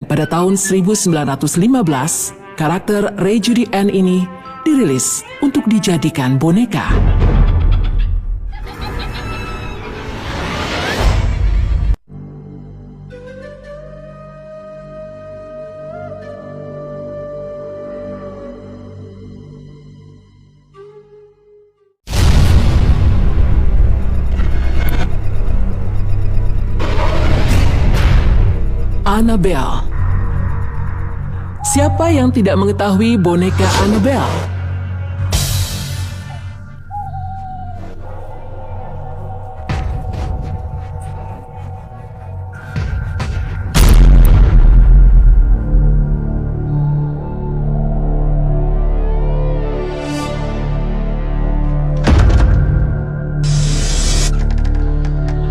Pada tahun 1915, karakter Ray Judy Ann ini dirilis untuk dijadikan boneka. Annabelle. Siapa yang tidak mengetahui boneka Annabelle?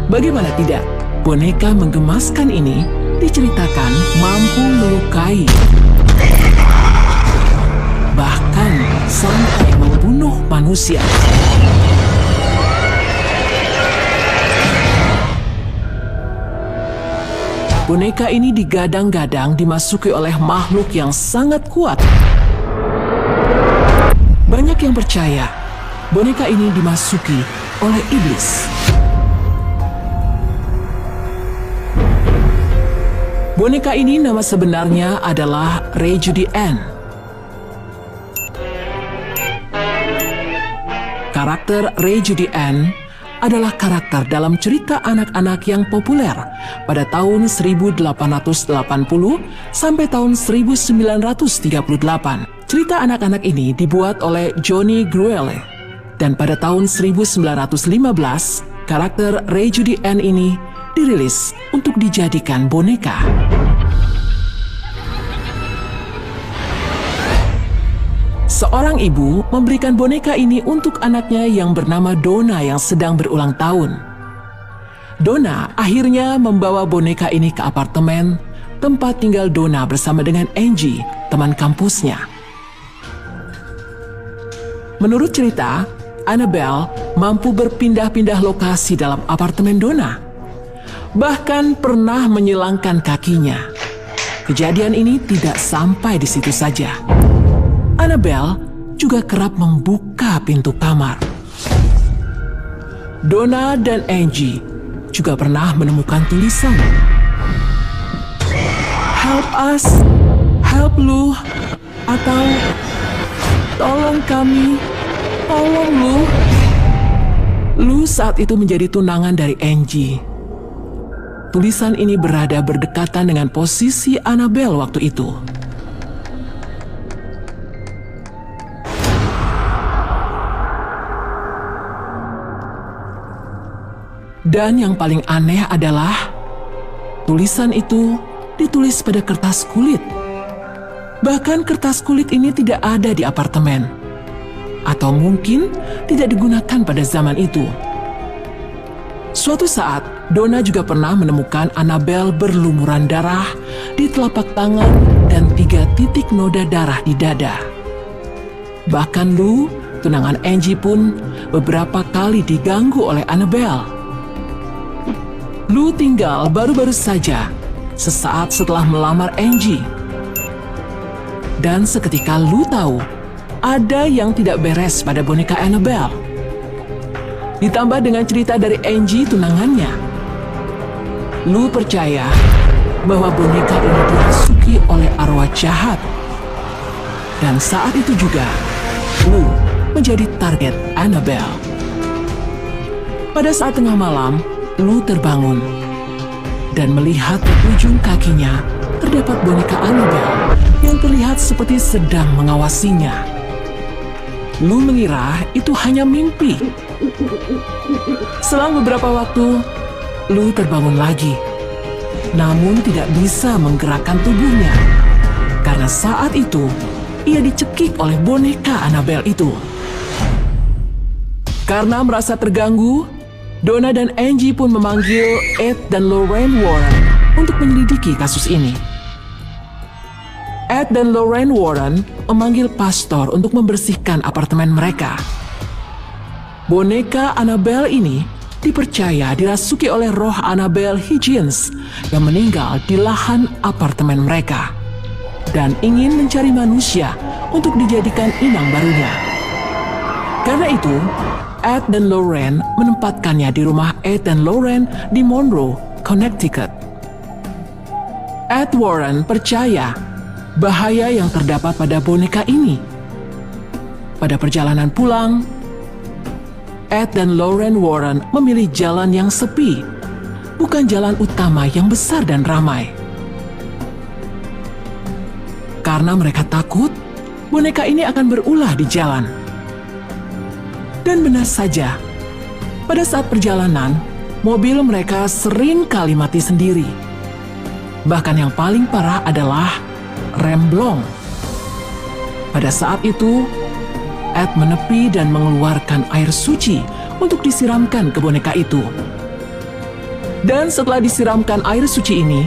Bagaimana tidak, boneka menggemaskan ini diceritakan mampu melukai, bahkan sampai membunuh manusia. Boneka ini digadang-gadang dimasuki oleh makhluk yang sangat kuat. Banyak yang percaya boneka ini dimasuki oleh iblis. Boneka ini nama sebenarnya adalah Ray Judy Ann. Karakter Ray Judy Ann adalah karakter dalam cerita anak-anak yang populer pada tahun 1880 sampai tahun 1938. Cerita anak-anak ini dibuat oleh Johnny Gruelle. Dan pada tahun 1915, karakter Ray Judy Ann ini dirilis untuk dijadikan boneka. Seorang ibu memberikan boneka ini untuk anaknya yang bernama Donna yang sedang berulang tahun. Donna akhirnya membawa boneka ini ke apartemen tempat tinggal Donna bersama dengan Angie, teman kampusnya. Menurut cerita, Annabelle mampu berpindah-pindah lokasi dalam apartemen Donna. Bahkan pernah menyilangkan kakinya. Kejadian ini tidak sampai di situ saja. Annabelle juga kerap membuka pintu kamar. Donna dan Angie juga pernah menemukan tulisan, "Help us," "Help Lu," atau "Tolong kami," "Tolong Lu." Lu saat itu menjadi tunangan dari Angie. Tulisan ini berada berdekatan dengan posisi Annabelle waktu itu. Dan yang paling aneh adalah tulisan itu ditulis pada kertas kulit. Bahkan kertas kulit ini tidak ada di apartemen, atau mungkin tidak digunakan pada zaman itu. Suatu saat, Donna juga pernah menemukan Annabelle berlumuran darah di telapak tangan dan 3 titik noda darah di dada. Bahkan Lu, tunangan Angie pun beberapa kali diganggu oleh Annabelle. Lu tinggal baru-baru saja sesaat setelah melamar Angie. Dan seketika Lu tahu ada yang tidak beres pada boneka Annabelle. Ditambah dengan cerita dari Angie tunangannya, Lu percaya bahwa boneka ini dirasuki oleh arwah jahat. Dan saat itu juga, Lu menjadi target Annabelle. Pada saat tengah malam, Lu terbangun dan melihat di ujung kakinya terdapat boneka Annabelle yang terlihat seperti sedang mengawasinya. Lu mengira itu hanya mimpi. Selang beberapa waktu, Lu terbangun lagi, namun tidak bisa menggerakkan tubuhnya karena saat itu ia dicekik oleh boneka Annabelle itu. Karena merasa terganggu, Donna dan Angie pun memanggil Ed dan Lorraine Warren untuk menyelidiki kasus ini. Ed dan Lorraine Warren memanggil pastor untuk membersihkan apartemen mereka. Boneka Annabelle ini dipercaya dirasuki oleh roh Annabelle Higgins yang meninggal di lahan apartemen mereka dan ingin mencari manusia untuk dijadikan inang barunya. Karena itu, Ed dan Lorraine menempatkannya di rumah Ed dan Lorraine di Monroe, Connecticut. Ed Warren percaya bahaya yang terdapat pada boneka ini. Pada perjalanan pulang, Ed dan Lorraine Warren memilih jalan yang sepi, bukan jalan utama yang besar dan ramai. Karena mereka takut, boneka ini akan berulah di jalan. Dan benar saja, pada saat perjalanan, mobil mereka sering kali mati sendiri. Bahkan yang paling parah adalah rem blong. Pada saat itu, Ed menepi dan mengeluarkan air suci untuk disiramkan ke boneka itu. Dan setelah disiramkan air suci ini,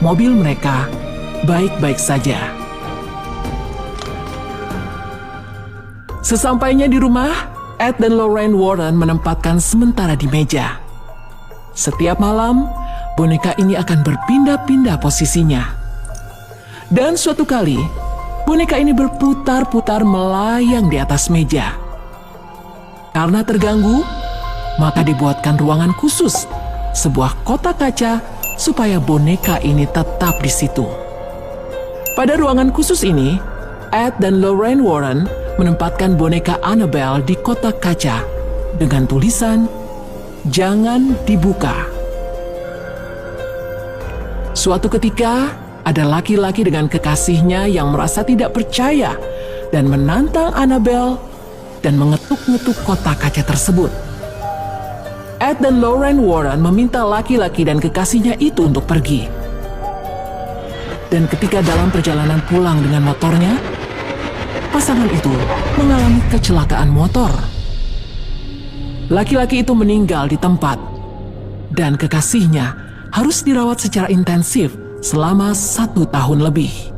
mobil mereka baik-baik saja. Sesampainya di rumah, Ed dan Lorraine Warren menempatkan sementara di meja. Setiap malam, boneka ini akan berpindah-pindah posisinya. Dan suatu kali, boneka ini berputar-putar melayang di atas meja. Karena terganggu, maka dibuatkan ruangan khusus, sebuah kotak kaca supaya boneka ini tetap di situ. Pada ruangan khusus ini, Ed dan Lorraine Warren menempatkan boneka Annabelle di kotak kaca dengan tulisan, "Jangan dibuka." Suatu ketika, ada laki-laki dengan kekasihnya yang merasa tidak percaya dan menantang Annabelle dan mengetuk-ngetuk kotak kaca tersebut. Ed dan Lorraine Warren meminta laki-laki dan kekasihnya itu untuk pergi. Dan ketika dalam perjalanan pulang dengan motornya, pasangan itu mengalami kecelakaan motor. Laki-laki itu meninggal di tempat, dan kekasihnya harus dirawat secara intensif selama 1 tahun lebih.